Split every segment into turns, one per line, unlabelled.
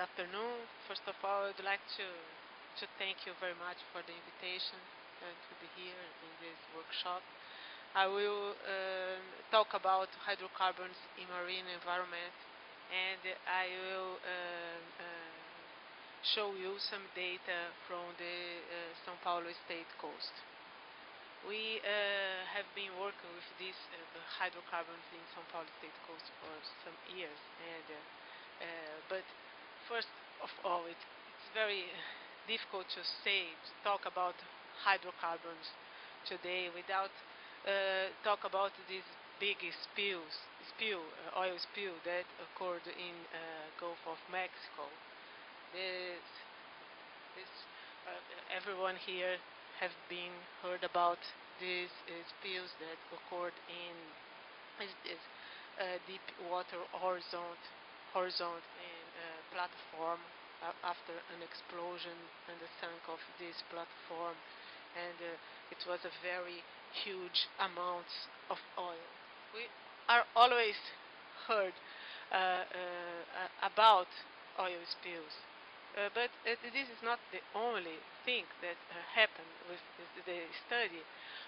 afternoon. First of all, I'd like to thank you very much for the invitation to be here in this workshop. I will talk about hydrocarbons in marine environment, and I will show you some data from the São Paulo state coast. We have been working with these hydrocarbons in São Paulo state coast for some years, and but first of all, it's very difficult to talk about hydrocarbons today without talk about these big oil spill that occurred in Gulf of Mexico. Everyone here have been heard about these spills that occurred in this deep water horizon in platform after an explosion and the sunk of this platform, and it was a very huge amounts of oil. We are always heard about oil spills, but this is not the only thing that happened with the study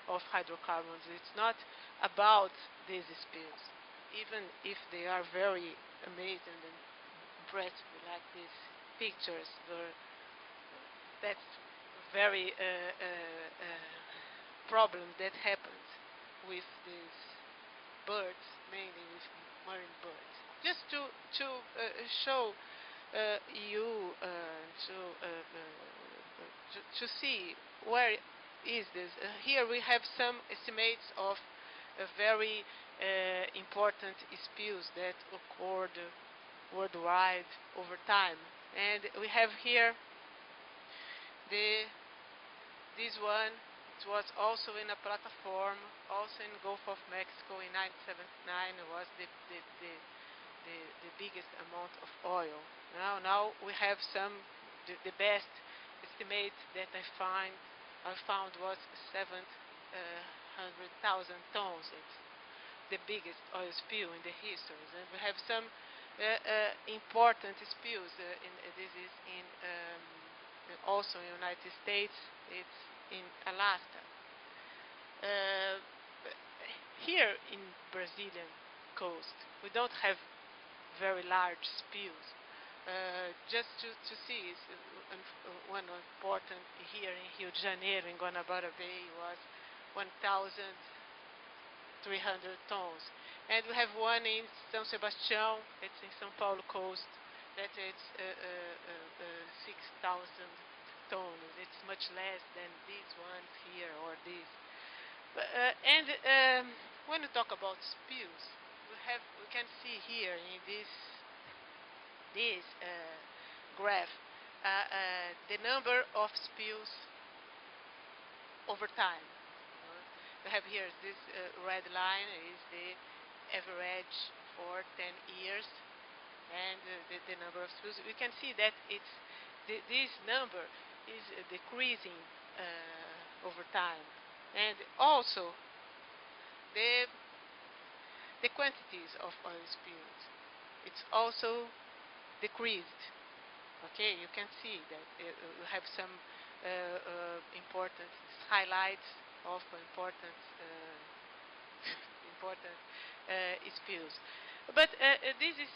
of hydrocarbons. It's not about these spills, even if they are very amazing and impressive, like these pictures. That's very problem that happens with these birds, mainly with marine birds. Just to show you to see where is this. Here we have some estimates of very important spills that occurred worldwide over time, and we have here this one. It was also in a platform, also in Gulf of Mexico in 1979. It was the biggest amount of oil. Now we have the best estimate that I found was 700,000 tons. It's the biggest oil spill in the history. And we have some important spills. This is in also in the United States. It's in Alaska. Here in Brazilian coast, we don't have very large spills. Just to see, one important here in Rio de Janeiro, in Guanabara Bay, was 1,300 tons. And we have one in São Sebastião, it's in São Paulo coast, that it's 6,000 tons. It's much less than these ones here or these. When we talk about spills, we can see here in this graph the number of spills over time. We have here this red line is the average for 10 years, and the number of spills. We can see that this number is decreasing over time, and also the quantities of oil spills. It's also decreased. Okay, you can see that we have some important highlights of important spills, but this is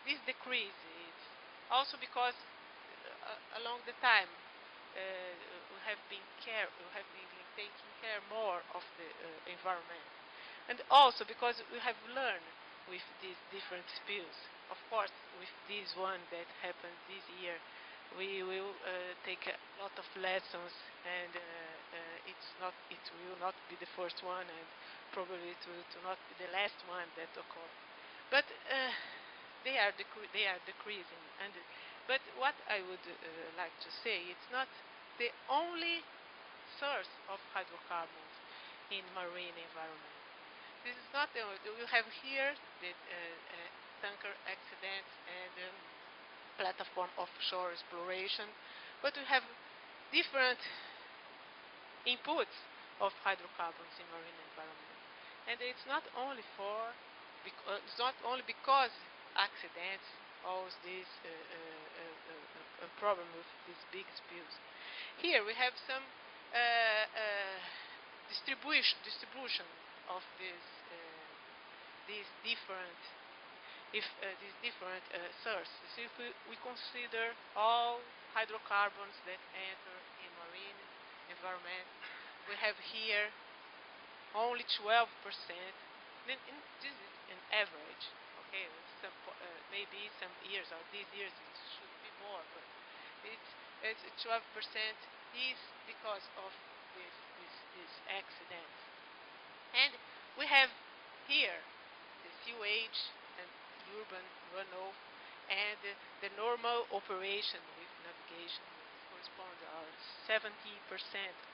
this decrease. It's also because along the time we have been taking care more of the environment, and also because we have learned with these different spills. Of course, with this one that happened this year, we will take a lot of lessons, and it will not be the first one, and probably to not be the last one that occurred. But they are decreasing. But what I would like to say, it's not the only source of hydrocarbons in marine environment. This is not the only. We have here the tanker accident and platform offshore exploration, but we have different inputs of hydrocarbons in marine environment, and it's not only because accidents always this problem with these big spills. Here we have some distribution of these different sources. If we consider all hydrocarbons that enter in marine environment, we have here only 12%. This is an average. Okay, maybe some years or these years it should be more, but it's 12% is because of this accident. And we have here the sewage and urban runoff, and the normal operation with navigation correspond are 70%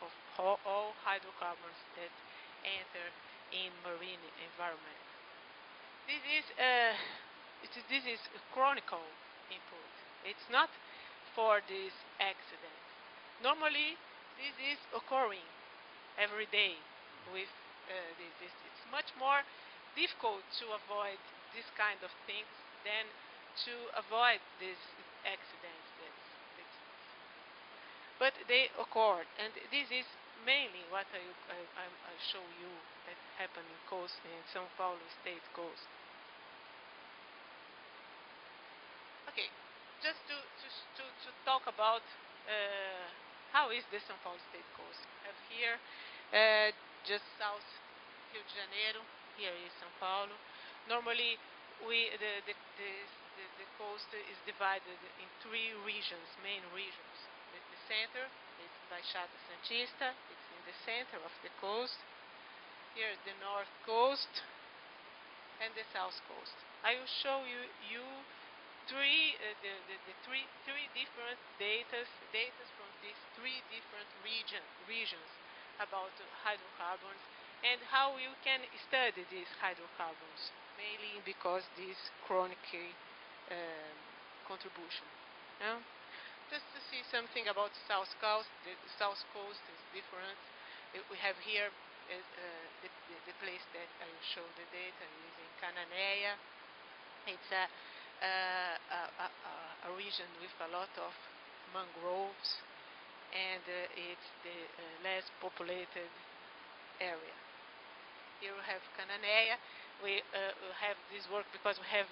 of all hydrocarbons that enter in marine environment. This is a chronicle input. It's not for this accident. Normally, this is occurring every day with this. It's much more difficult to avoid this kind of things than to avoid these accidents. But they occurred, and this is mainly what I show you that happened in coast in São Paulo state coast. Okay, just to talk about how is the São Paulo state coast. I have here just south Rio de Janeiro. Here is São Paulo. Normally, the coast is divided in three regions, main regions. The center is Baixada Santista. It's in the center of the coast. Here is the north coast and the south coast. I will show you three different data from these three different regions about hydrocarbons and how you can study these hydrocarbons, mainly because this chronic contribution. Yeah? Just to see something about south coast. The south coast is different. We have here the place that I will show the data is in Cananéia. It's a region with a lot of mangroves, and it's the less populated area. Here we have Cananéia. We have this work because we have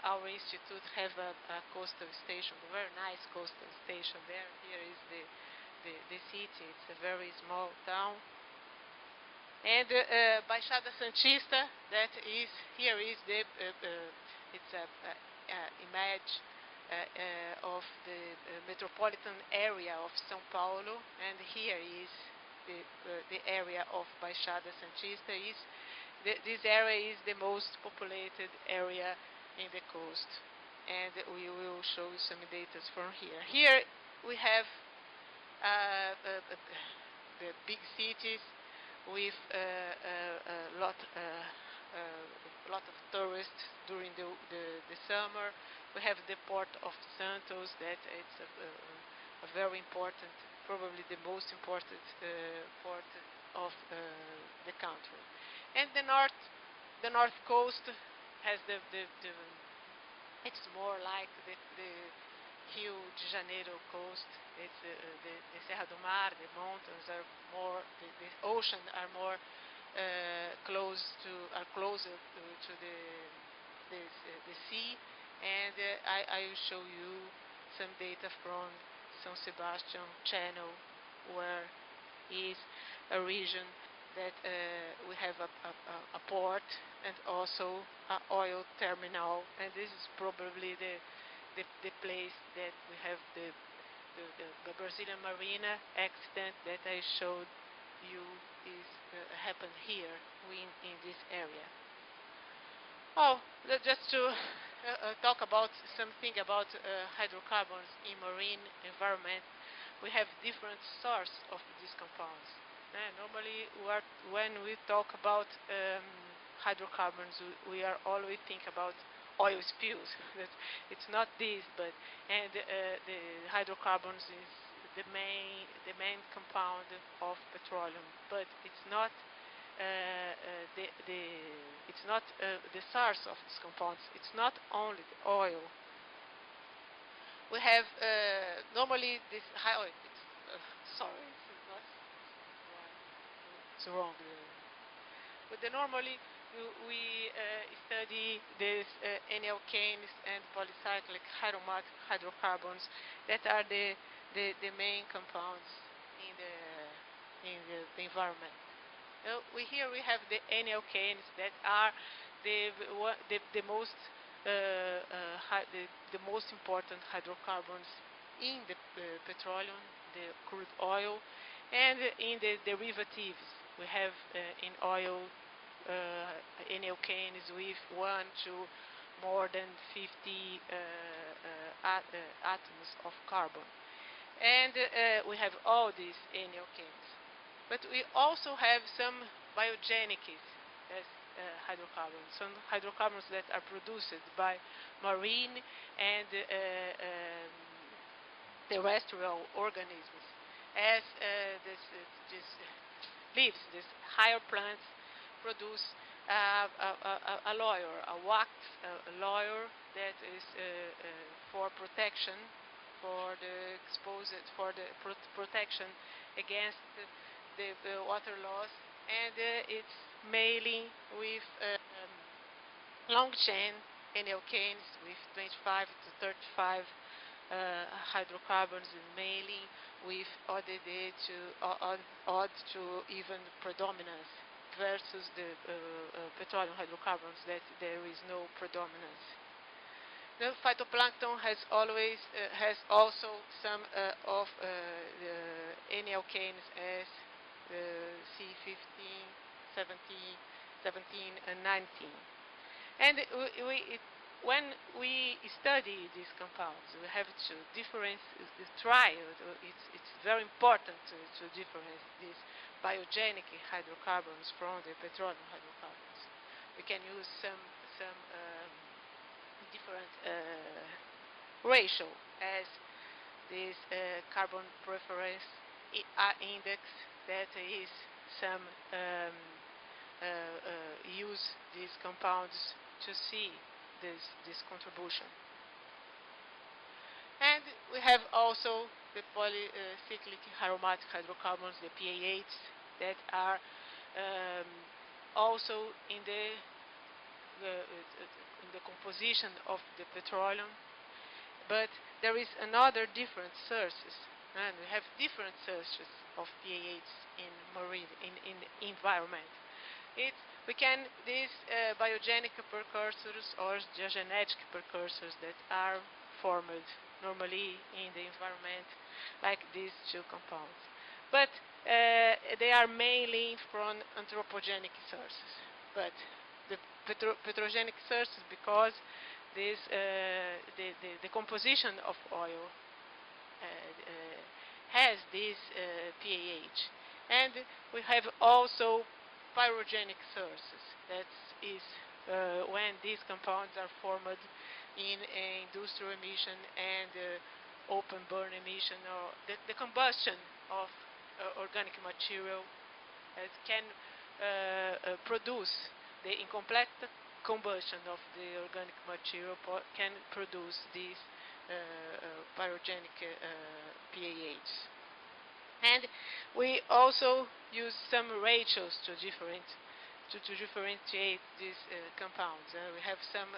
our institute have a coastal station, a very nice coastal station there. Here is the city. It's a very small town. And Baixada Santista, that is here is the it's a image of the metropolitan area of São Paulo, and here is the area of Baixada Santista. This area is the most populated area in the coast, and we will show you some data from here. Here we have the big cities with a lot of tourists during the summer. We have the port of Santos, that it's a very important, probably the most important port of the country. And the north coast has it's more like the Rio de Janeiro coast. It's the Serra do Mar. The mountains are more, the ocean are more closer to the sea. And I will show you some data from São Sebastião Channel, where is a region that we have a port and also an oil terminal, and this is probably the place that we have the Brazilian Marina accident that I showed you is happened here in this area. Oh, just to talk about something about hydrocarbons in marine environment. We have different sources of these compounds. Normally, when we talk about hydrocarbons, we are always think about oil spills. It's not this, but the hydrocarbons is the main compound of petroleum, but it's not the source of these compounds. It's not only the oil, we have normally this sorry, it's not it's wrong. But normally we study these N-alkanes and polycyclic aromatic hydrocarbons that are the main compounds in the environment. Here we have the N-alkanes that are the most the most important hydrocarbons in the petroleum, the crude oil, and in the derivatives. We have in oil N-alkanes with 1 to more than 50 atoms of carbon. And we have all these N-alkanes. But we also have some biogenics as hydrocarbons, some hydrocarbons that are produced by marine and terrestrial organisms, as this leaves, these higher plants produce a layer, a wax layer that is for protection, for the protection against the water loss, and it's mainly with long chain N-alkanes with 25 to 35 hydrocarbons, and mainly with odd to even predominance versus the petroleum hydrocarbons that there is no predominance. The phytoplankton has also some of the N-alkanes as C15, 17, and 19. And when we study these compounds, we have to it's very important to differentiate these biogenic hydrocarbons from the petroleum hydrocarbons. We can use some different ratio as this carbon preference index that is some use these compounds to see this contribution. And we have also the polycyclic aromatic hydrocarbons, the PAHs, that are also in the composition of the petroleum, but there is another different sources, and we have different sources of PAHs in marine in environment. These biogenic precursors or geogenetic precursors that are formed normally in the environment, like these two compounds, but they are mainly from anthropogenic sources. But the petrogenic sources, because this the composition of oil has this PAH, and we have also pyrogenic sources. That is when these compounds are formed in industrial emission and open burn emission, or the combustion of organic material can produce the incomplete combustion of the organic material can produce these pyrogenic PAHs. And we also use some ratios to differentiate these compounds. We have some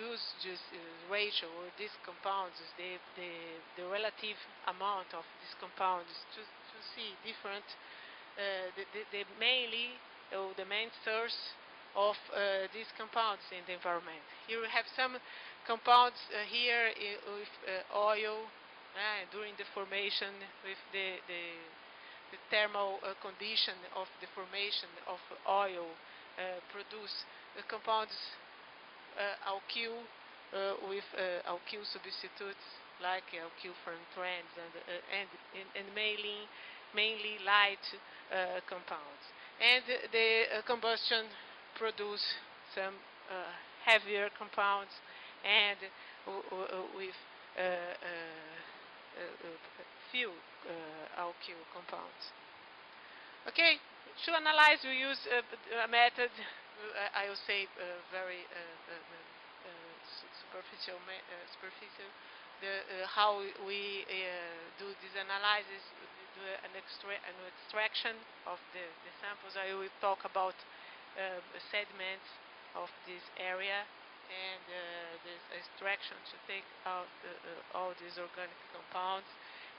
use this ratio or these compounds, the relative amount of these compounds to see different the main source of these compounds in the environment. Here we have some compounds here with oil during the formation, with the thermal condition of the formation of oil produce the compounds alkyl with alkyl substitutes like alkyl from trans and mainly light compounds. And the combustion produce some heavier compounds and with few alkyl compounds. Okay, to analyze we use a method, I will say very superficial. How we do this analysis, do an extraction of the samples. I will talk about sediments of this area and this extraction to take out all these organic compounds.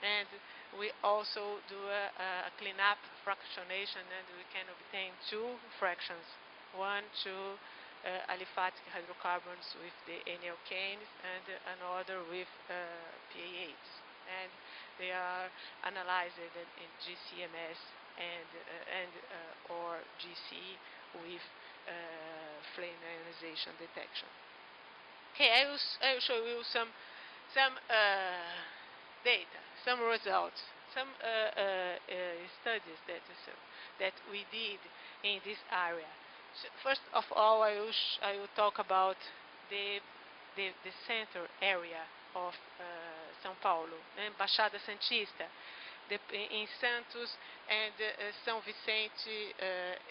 And we also do a cleanup fractionation, and we can obtain two fractions. One to aliphatic hydrocarbons with the N-alkanes and another with PAHs. And they are analyzed in GCMS or GC with flame ionization detection. Okay, I will show you some data, some results, some studies that we did in this area. So first of all, I will talk about the center area of São Paulo, Baixada Santista, in Santos and São Vicente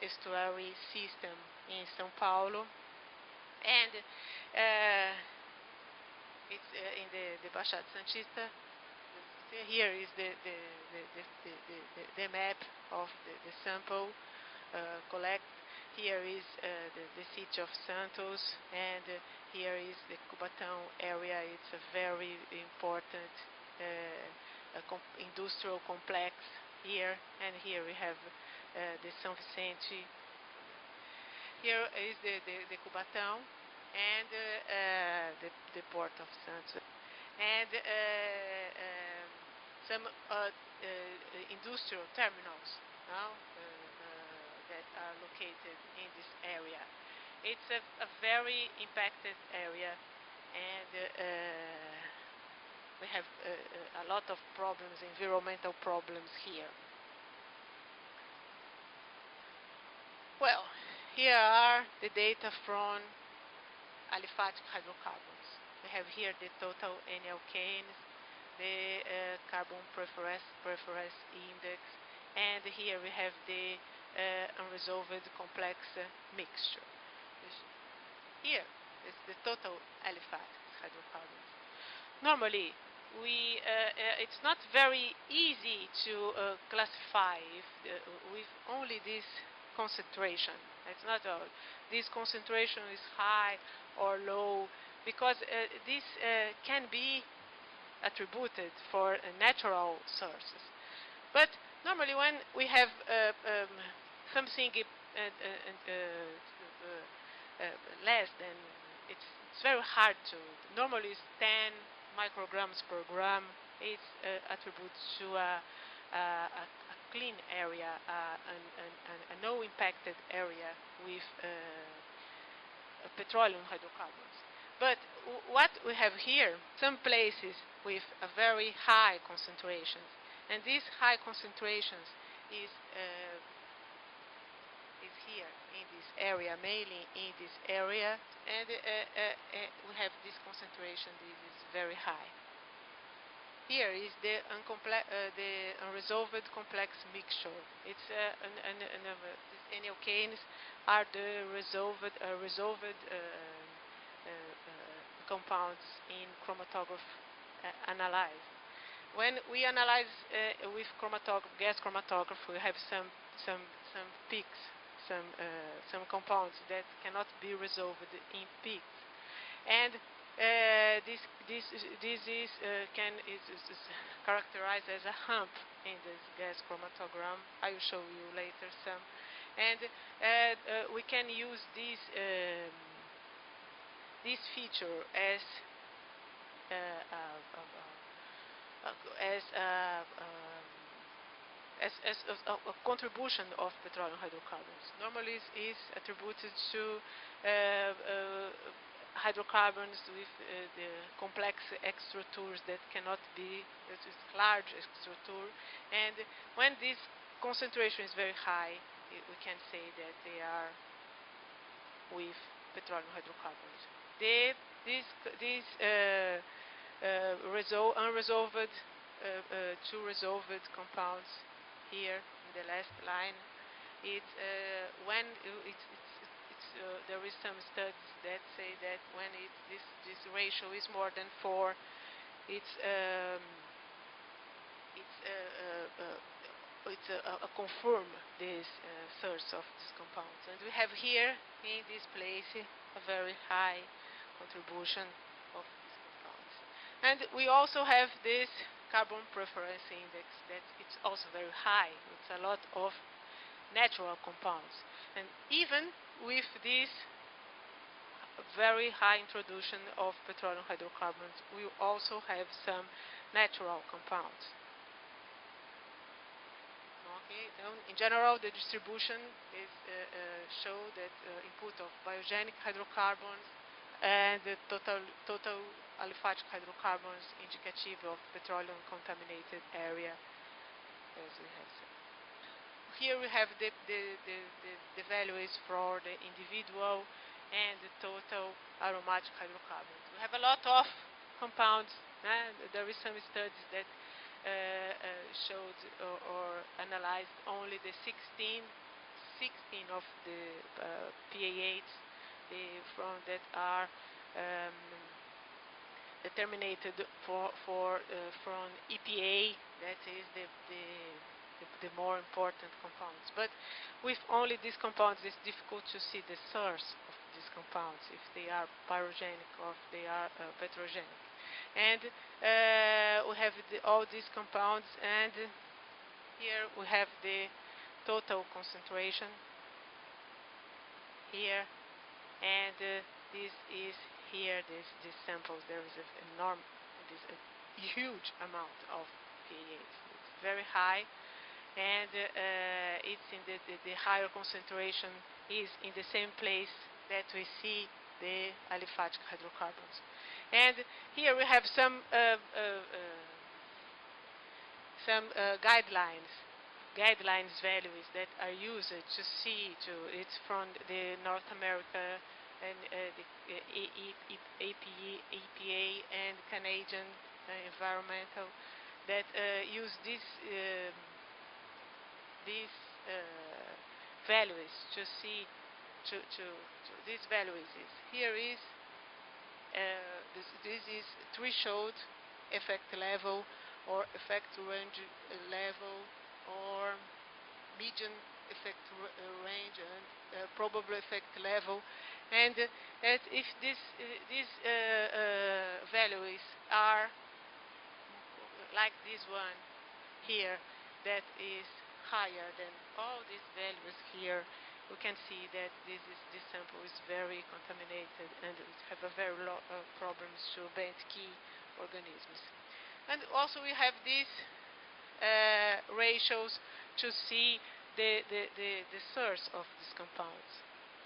estuary system in São Paulo, and it's in the Baixada Santista. Here is the map of the sample collect. Here is the city of Santos, and here is the Cubatão area. It's a very important industrial complex here, and here we have the São Vicente. Here is the Cubatão and the port of Santos, and some industrial terminals now that are located in this area. It's a very impacted area, and we have a lot of problems, environmental problems here. Well, here are the data from aliphatic hydrocarbons. We have here the total N-alkanes, the carbon preference index, and here we have the unresolved complex mixture. Here is the total aliphatic hydrocarbons. Normally, it's not very easy to classify with only this concentration. It's not all. This concentration is high or low, because this can be attributed for natural sources. But normally when we have something less than, it's very hard to, normally it's 10 micrograms per gram. It's attributed to a clean area, a no impacted area with petroleum hydrocarbons. But what we have here, some places with a very high concentrations, and these high concentrations is here in this area, mainly in this area, and we have this concentration. This is very high. Here is the unresolved complex mixture. It's these N-alkanes are the resolved compounds in chromatograph analyzed. When we analyze with gas chromatograph, we have some peaks, some compounds that cannot be resolved in peaks, and this is characterized as a hump in this gas chromatogram. I will show you later some, and we can use this feature as a contribution of petroleum hydrocarbons. Normally is attributed to hydrocarbons with the complex extractors that cannot be, this is large extractor, and when this concentration is very high, we can say that they are with petroleum hydrocarbons. Unresolved, two resolved compounds here in the last line. When it's there is some studies that say that when this ratio is more than 4, it's confirm this source of these compounds. And we have here in this place a very high contribution of these compounds. And we also have this carbon preference index that it's also very high. It's a lot of natural compounds. And even with this very high introduction of petroleum hydrocarbons, we also have some natural compounds. Okay, so in general, the distribution is show that input of biogenic hydrocarbons and the total aliphatic hydrocarbons indicative of petroleum contaminated area, as we have said. Here we have the values for the individual and the total aromatic hydrocarbons. We have a lot of compounds. There is some studies that showed or analyzed only the 16 of the PA8s that are determined from EPA. That is the more important compounds. But with only these compounds, it's difficult to see the source of these compounds, if they are pyrogenic or if they are petrogenic. And we have all these compounds, and here we have the total concentration here, and this is here, these samples. There is a huge amount of PA8. It's very high, and it's in the higher concentration is in the same place that we see the aliphatic hydrocarbons. And here we have some guidelines values that are used to see it's from the North America and the EPA and Canadian environmental that use these values to see these values here is this is threshold effect level or effect range level or median effect range and probable effect level, and that if these values are like this one here that is higher than all these values here, we can see that this sample is very contaminated and it have a very lot of problems to bent key organisms. And also we have these ratios to see the source of these compounds.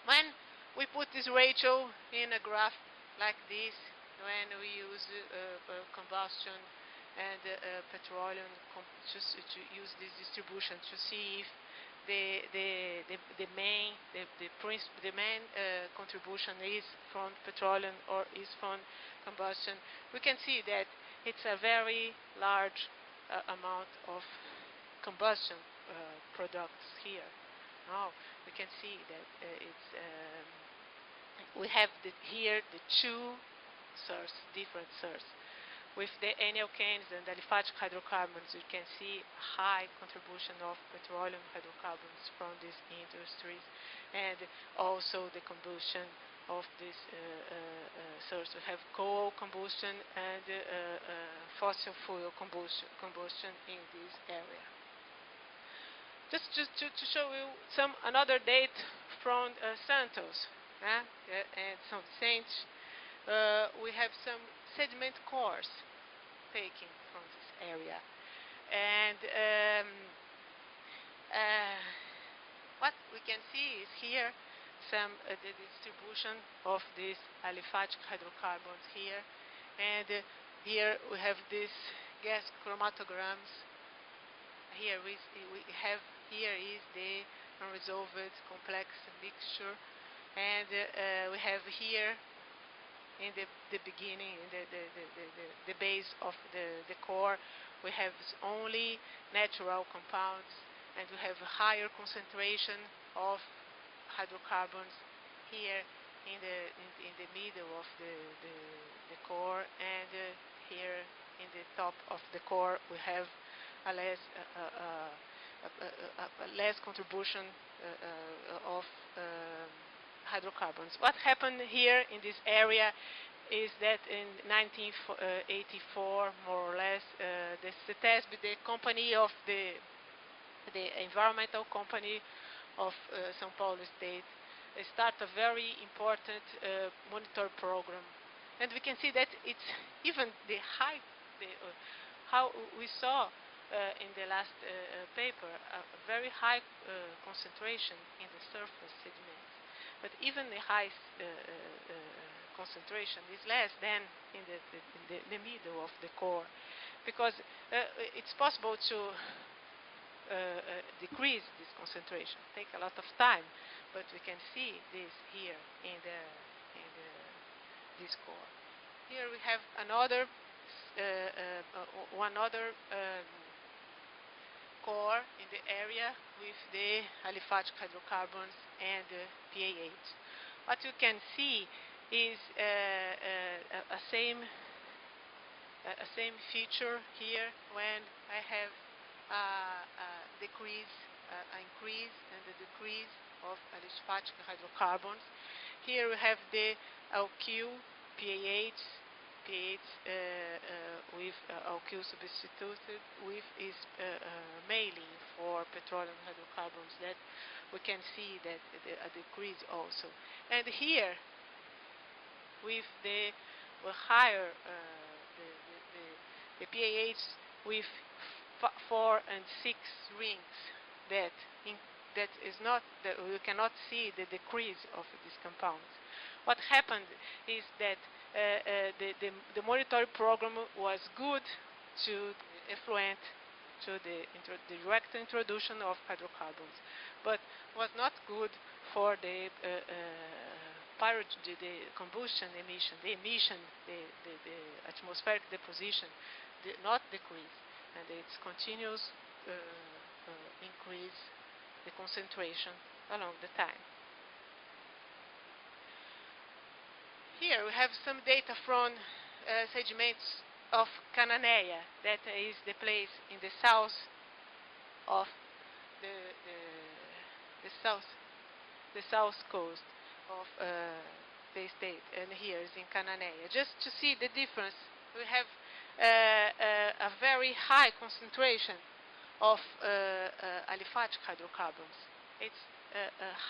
When we put this ratio in a graph like this, when we use combustion and petroleum to use this distribution to see if the main contribution is from petroleum or is from combustion, we can see that it's a very large amount of combustion products here. Now we can see that we have here the two different sources. With the alkanes and aliphatic hydrocarbons, you can see a high contribution of petroleum hydrocarbons from these industries, and also the combustion of this source. We have coal combustion and fossil fuel combustion in this area. Just to show you another data from Santos and some Saints, we have some sediment cores taken from this area, and what we can see is here the distribution of these aliphatic hydrocarbons here, and here we have these gas chromatograms. Here we have is the unresolved complex mixture, and we have here in the beginning, in the base of the core, we have only natural compounds, and we have a higher concentration of hydrocarbons here in the middle of the core, and here in the top of the core we have a less contribution of hydrocarbons. What happened here in this area is that in 1984, more or less, the CETESB, the company of the environmental company of São Paulo State, start a very important monitor program, and we can see that it's even the high, how we saw in the last paper, a very high concentration in the surface sediments, but even the high concentration is less than in the middle of the core, because it's possible to decrease this concentration. Take a lot of time, but we can see this here in this core. Here we have another one other core in the area with the aliphatic hydrocarbons and PAH. What you can see is a same feature here when I have increase and the decrease of aliphatic hydrocarbons. Here we have the alkyl PAH with alkyl substituted with is mainly for petroleum hydrocarbons, that we can see that a decrease also. And here with the higher the PAH with 4 and 6 rings, that is not, that we cannot see the decrease of these compounds. What happened is that the monitoring program was good to effluent, to the direct introduction of hydrocarbons, but was not good for the combustion emission, the atmospheric deposition did not decrease, and it's continuous increase the concentration along the time. Here we have some data from sediments of Cananea, that is the place in the south of the south coast of the state, and here is in Cananea. Just to see the difference, we have a very high concentration of aliphatic hydrocarbons. It's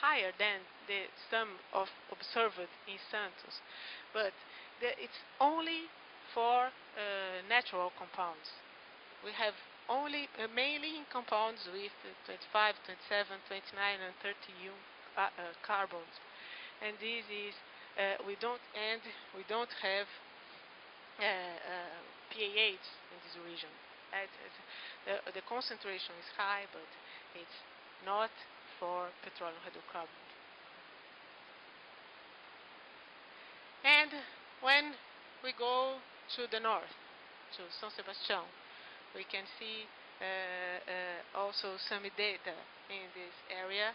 higher than the sum of observed in Santos, but it's only for natural compounds. We have only mainly in compounds with 25, 27, 29, and 30 carbons, and this is we don't have PAH in this region. The concentration is high, but it's not for petroleum hydrocarbons. And when we go to the north, to São Sebastião, we can see also some data in this area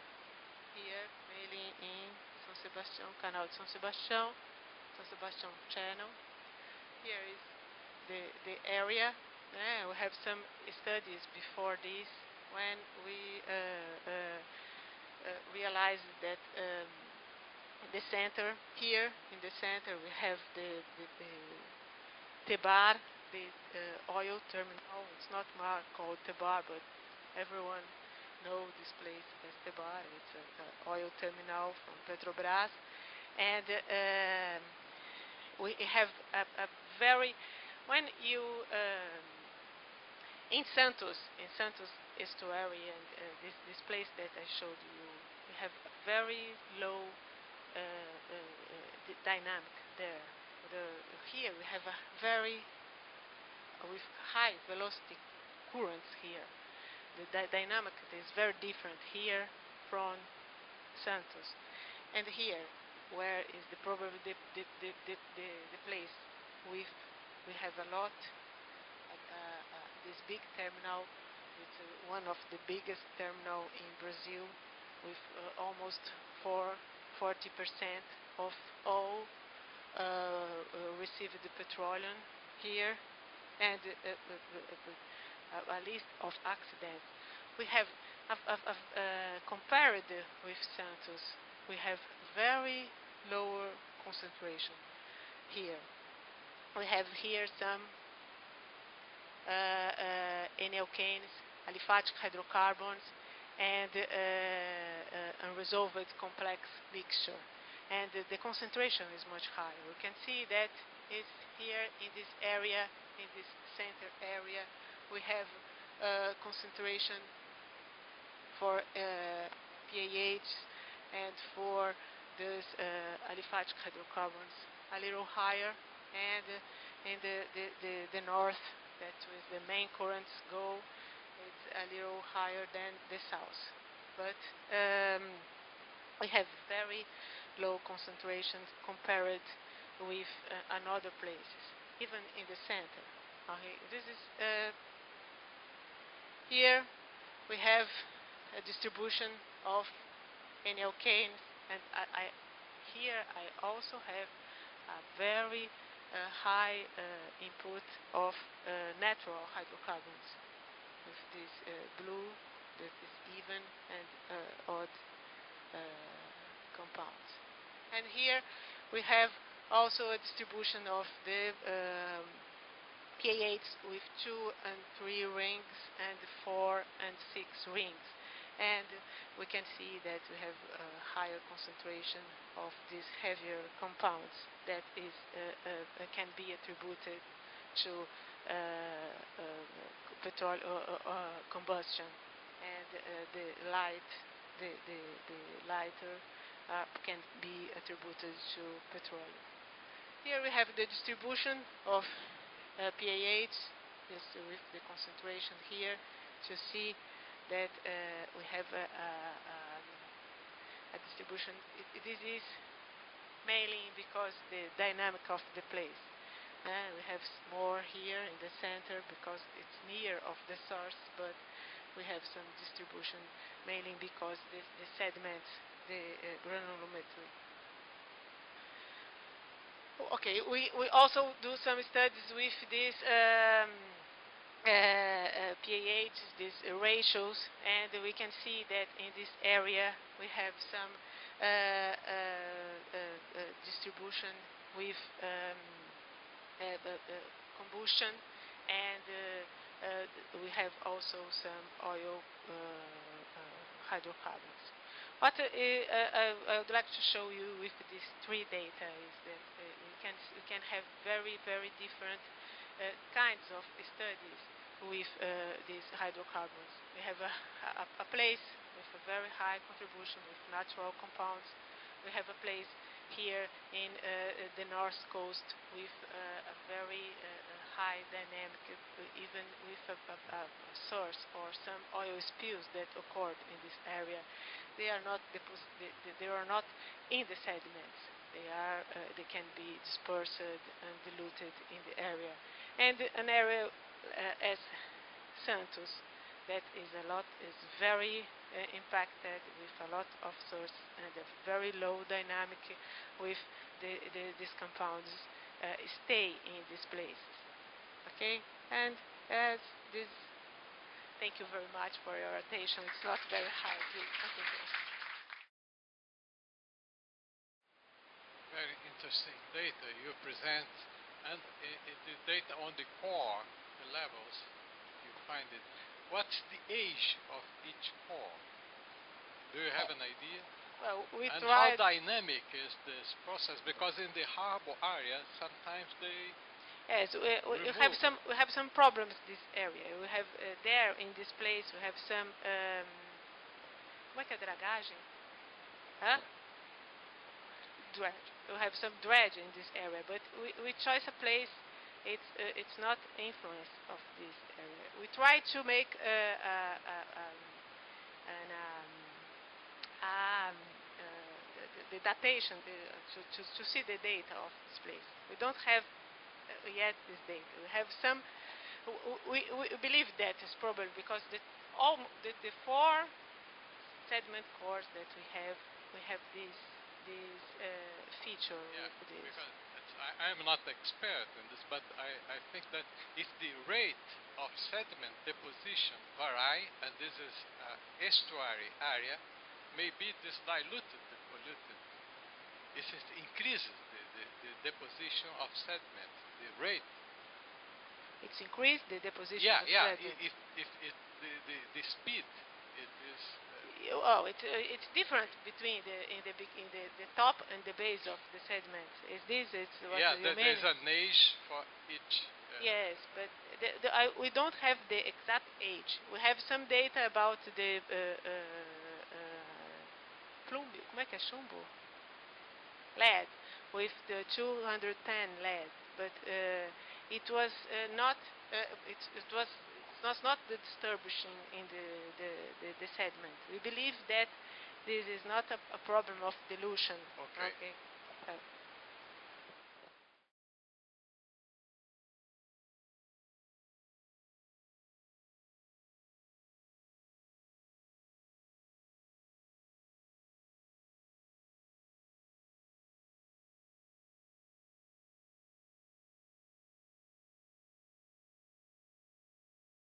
here, mainly in São Sebastião, Canal de São Sebastião channel. Here is the area. We have some studies before this, when we realized that the center, here in the center, we have the Tebar, the oil terminal. It's not called Tebar, but everyone knows this place as Tebar. It's an oil terminal from Petrobras, and we have a very, when you in Santos estuary, and this place that I showed you, we have a very low dynamic there. Here we have a very with high velocity currents here. The dynamic is very different here from Santos, and here where is probably the place we have a lot. This big terminal, it's one of the biggest terminal in Brazil, with almost 4 40% of all received petroleum here, and a list of accidents. We have compared with Santos, we have very lower concentration here. We have here some N-alkanes, aliphatic hydrocarbons, and unresolved complex mixture. And the concentration is much higher. We can see that it's here in this area, in this center area, we have concentration for PAH and for these aliphatic hydrocarbons a little higher, and in the north, that is the main currents go, it's a little higher than the south. But we have very low concentrations compared with another places, even in the center. This is here we have a distribution of N-alkanes, and here I also have a very high input of natural hydrocarbons with this blue that is even and odd compounds. And here we have also a distribution of the PAHs with 2 and 3 rings and 4 and 6 rings. And we can see that we have a higher concentration of these heavier compounds that is can be attributed to petrol combustion, and the lighter can be attributed to petroleum. Here we have the distribution of PAHs, just with the concentration here, to see that we have a distribution. This is mainly because the dynamic of the place. We have more here in the center because it's near of the source, but we have some distribution mainly because the sediments, the granulometry. Okay, we also do some studies with these PAHs, these ratios, and we can see that in this area we have some distribution with combustion, and we have also some oil hydrocarbons. What I would like to show you with these 3 data is that you can have very different kinds of studies with these hydrocarbons. We have a place with a very high contribution with natural compounds. We have a place here in the north coast with a very high dynamic, even with a source or some oil spills that occurred in this area. They are not in the sediments. They can be dispersed and diluted in the area. And an area as Santos that is very impacted with a lot of source and a very low dynamic with these compounds stay in these places. Okay, and as this, thank you very much for your attention. It's not very high, please continue.
Very interesting data you present, and the data on the core, the levels, you find it. What's the age of each core? Do you have an idea?
Well, we
and
tried.
How dynamic is this process? Because in the harbor area, sometimes they
Yes, we have some problems in this area. We have there in this place we have some como é que é dragagem? Huh? Dredge. We have some dredge in this area, but we chose a place. It's not influence of this area. We try to make the datation to see the data of this place. We don't have yet this data. We have some. We believe that is probably because the 4 sediment cores that we have this this feature.
Yeah,
With this.
because I'm not expert in this, but I think that if the rate of sediment deposition vary, and this is estuary area, maybe this diluted the pollutant. If it increases the deposition of sediment, the rate.
It's increased the deposition
Yeah,
of
yeah.
sediment.
If the speed it is.
Oh, it's different between the top and the base of the sediment. Is this what
Yeah,
you mean?
there's an age for each.
Yes, but we don't have the exact age. We have some data about the plúmbio. Como é que é chumbo? Lead, with the 210 lead, but it was not. It was not the disturbing in the sediment. We believe that this is not a problem of dilution.
Okay.
Okay.